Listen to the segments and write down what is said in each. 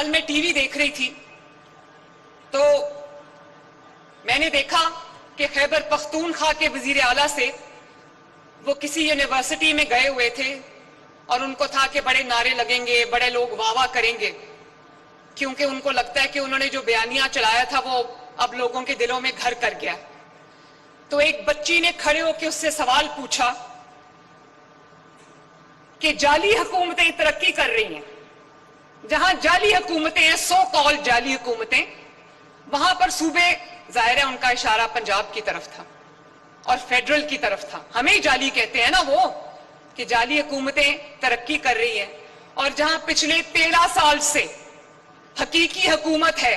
कल मैं टीवी देख रही थी तो मैंने देखा कि खैबर पख्तूनख्वा के वजीर आला से वो किसी यूनिवर्सिटी में गए हुए थे और उनको था कि बड़े नारे लगेंगे, बड़े लोग वाह वाह करेंगे, क्योंकि उनको लगता है कि उन्होंने जो बयानिया चलाया था वो अब लोगों के दिलों में घर कर गया। तो एक बच्ची ने खड़े होकर उससे सवाल पूछा कि जाली हुकूमतें तरक्की कर रही हैं, जहां जाली हुकूमतें हैं, सो कॉल जाली हुकूमतें, वहां पर सूबे, जाहिर है उनका इशारा पंजाब की तरफ था और फेडरल की तरफ था, हमें जाली कहते हैं ना वो, कि जाली हुकूमतें तरक्की कर रही हैं, और जहां पिछले 13 साल से हकीकी हुकूमत है,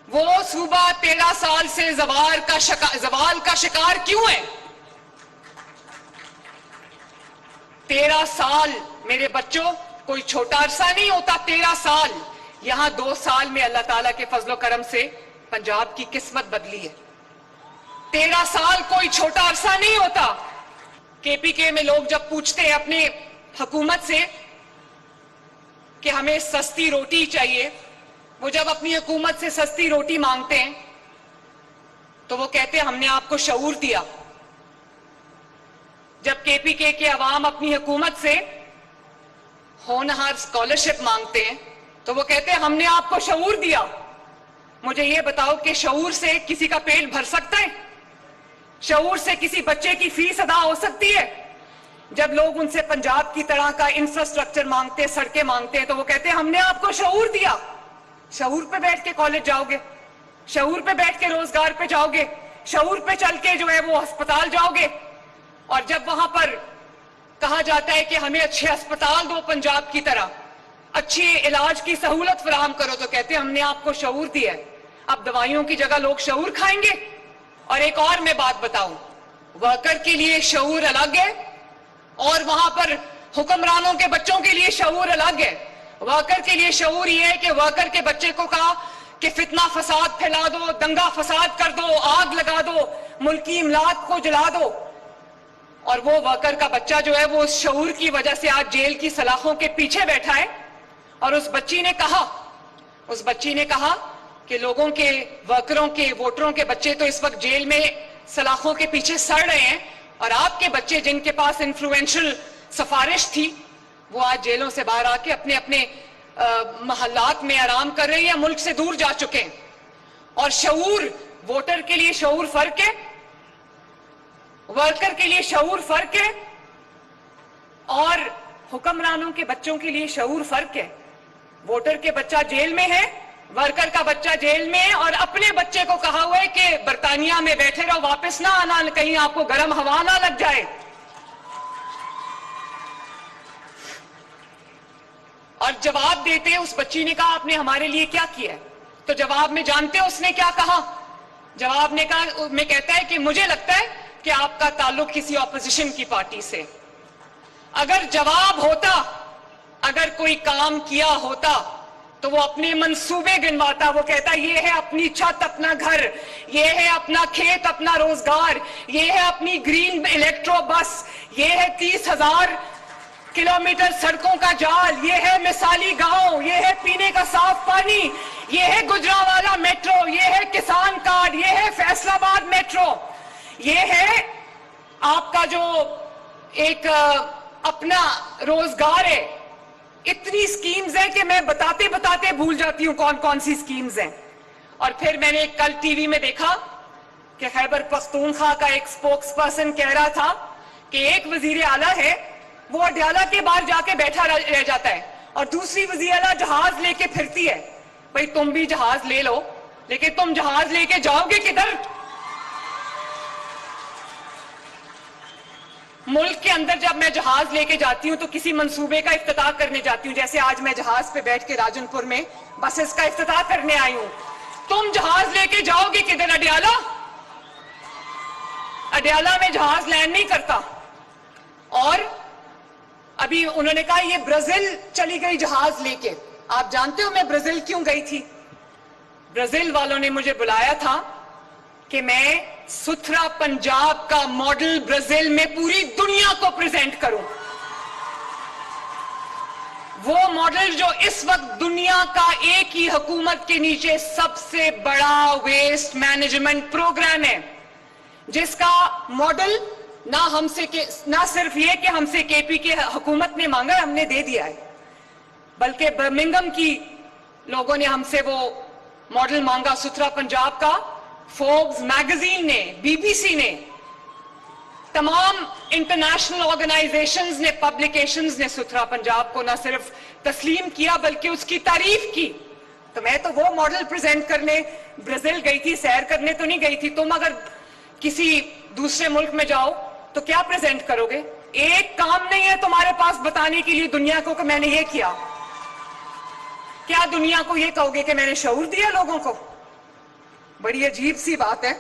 वो सूबा 13 साल से जवाल का शिकार क्यों है? 13 साल मेरे बच्चों कोई छोटा अरसा नहीं होता। 13 साल, यहां 2 साल में अल्लाह ताला के फजलो करम से पंजाब की किस्मत बदली है। 13 साल कोई छोटा अरसा नहीं होता। केपीके में लोग जब पूछते हैं अपने हुकूमत से कि हमें सस्ती रोटी चाहिए, वो जब अपनी हुकूमत से सस्ती रोटी मांगते हैं तो वो कहते हैं हमने आपको शऊर दिया। जब केपीके के अवाम अपनी हुकूमत से होनहार स्कॉलरशिप मांगते हैं तो वो कहते हैं हमने आपको शऊर दिया। मुझे ये बताओ कि शऊर से किसी का पेट भर सकता है? शऊर से किसी बच्चे की फीस अदा हो सकती है? जब लोग उनसे पंजाब की तरह का इंफ्रास्ट्रक्चर मांगते हैं, सड़कें मांगते हैं, तो वो कहते हैं हमने आपको शऊर दिया। शऊर पे बैठ के कॉलेज जाओगे, शऊर पे बैठ के रोजगार पे जाओगे, शऊर पे चल के जो है वो अस्पताल जाओगे, और जब वहां पर कहा जाता है कि हमें अच्छे अस्पताल दो, पंजाब की तरह अच्छी इलाज की सहूलत फराहम करो, तो कहते हैं हमने आपको शऊर दिया है। अब दवाइयों की जगह लोग शऊर खाएंगे। और एक और मैं बात बताऊं, वर्कर के लिए शऊर अलग है और वहां पर हुक्मरानों के बच्चों के लिए शऊर अलग है। वर्कर के लिए शऊर ये है कि वर्कर के बच्चे को कहा कि फितना फसाद फैला दो, दंगा फसाद कर दो, आग लगा दो, मुल्की इमलाक को जला दो, और वो वर्कर का बच्चा जो है वो उस शऊर की वजह से आज जेल की सलाखों के पीछे बैठा है। और उस बच्ची ने कहा कि लोगों के, वर्करों के, वोटरों के बच्चे तो इस वक्त जेल में सलाखों के पीछे सड़ रहे हैं, और आपके बच्चे जिनके पास इन्फ्लुएंशियल सिफारिश थी वो आज जेलों से बाहर आके अपने अपने महल्लात में आराम कर रहे हैं, मुल्क से दूर जा चुके हैं। और शऊर, वोटर के लिए शऊर फर्क है, वर्कर के लिए शऊर फर्क है, और हुक्मरानों के बच्चों के लिए शऊर फर्क है। वोटर के बच्चा जेल में है, वर्कर का बच्चा जेल में है, और अपने बच्चे को कहा हुआ है कि बर्तानिया में बैठे रहो, वापस ना आना, कहीं आपको गर्म हवा ना लग जाए। और जवाब देते उस बच्ची ने कहा आपने हमारे लिए क्या किया है? तो जवाब में जानते हो उसने क्या कहा? जवाब में कहता है कि मुझे लगता है कि आपका ताल्लुक किसी ऑपोजिशन की पार्टी से। अगर जवाब होता, अगर कोई काम किया होता तो वो अपने मंसूबे गिनवाता। वो कहता ये है अपनी छत, अपना घर, ये है अपना खेत, अपना रोजगार, ये है अपनी ग्रीन इलेक्ट्रो बस, ये है 30,000 किलोमीटर सड़कों का जाल, ये है मिसाली गांव, ये है पीने का साफ पानी, ये है गुजरांवाला मेट्रो, ये है किसान कार्ड, ये है फैसलाबाद मेट्रो, ये है आपका जो एक अपना रोजगार है। इतनी स्कीम्स हैं कि मैं बताते बताते भूल जाती हूं कौन कौन सी स्कीम्स हैं। और फिर मैंने कल टीवी में देखा कि खैबर पख्तूनख्वा का एक स्पोक्स पर्सन कह रहा था कि एक वजीर आला है, वो अडयाला के बाहर जाके बैठा रह जाता है और दूसरी वजीर आला जहाज लेके फिरती है। भाई तुम भी जहाज ले लो, लेकिन तुम जहाज लेके जाओगे किधर? मुल्क के अंदर जब मैं जहाज लेके जाती हूं तो किसी मंसूबे का इफ्तिताह करने जाती हूं, जैसे आज मैं जहाज पे बैठ के राजनपुर में बसेस का इफ्तिताह करने आई हूं। तुम जहाज लेके जाओगे किधर? अडयाला? अडयाला में जहाज लैंड नहीं करता। और अभी उन्होंने कहा ये ब्राजील चली गई जहाज लेके। आप जानते हो मैं ब्राजील क्यों गई थी? ब्राजील वालों ने मुझे बुलाया था कि मैं सुथरा पंजाब का मॉडल ब्राजील में पूरी दुनिया को प्रेजेंट करूं। وہ ماڈل جو اس وقت دنیا کا ایک ہی حکومت کے نیچے سب سے بڑا ویسٹ مینجمنٹ پروگرام ہے، جس کا ماڈل نہ صرف یہ کہ ہم سے کے پی کے حکومت نے مانگا، ہم نے دے دیا ہے، بلکہ برمنگھم کی لوگوں نے ہم سے وہ ماڈل مانگا ستھرا پنجاب کا۔ فوربس میگزین نے، بی بی سی نے، تمام انٹرنیشنل آرگنائزیشنز نے، پبلیکیشنز نے ستھرا پنجاب کو نہ صرف تسلیم کیا بلکہ اس کی تعریف کی۔ تو میں تو وہ ماڈل پریزنٹ کرنے برازیل گئی تھی، سیر کرنے تو نہیں گئی تھی۔ تم اگر کسی دوسرے ملک میں جاؤ تو کیا پریزنٹ کرو گے؟ ایک کام نہیں ہے تمہارے پاس بتانے کے لیے دنیا کو کہ میں نے یہ کیا۔ کیا دنیا کو یہ کہو گے کہ میں نے شعور دیا لوگوں کو؟ بڑی عجیب سی بات ہے۔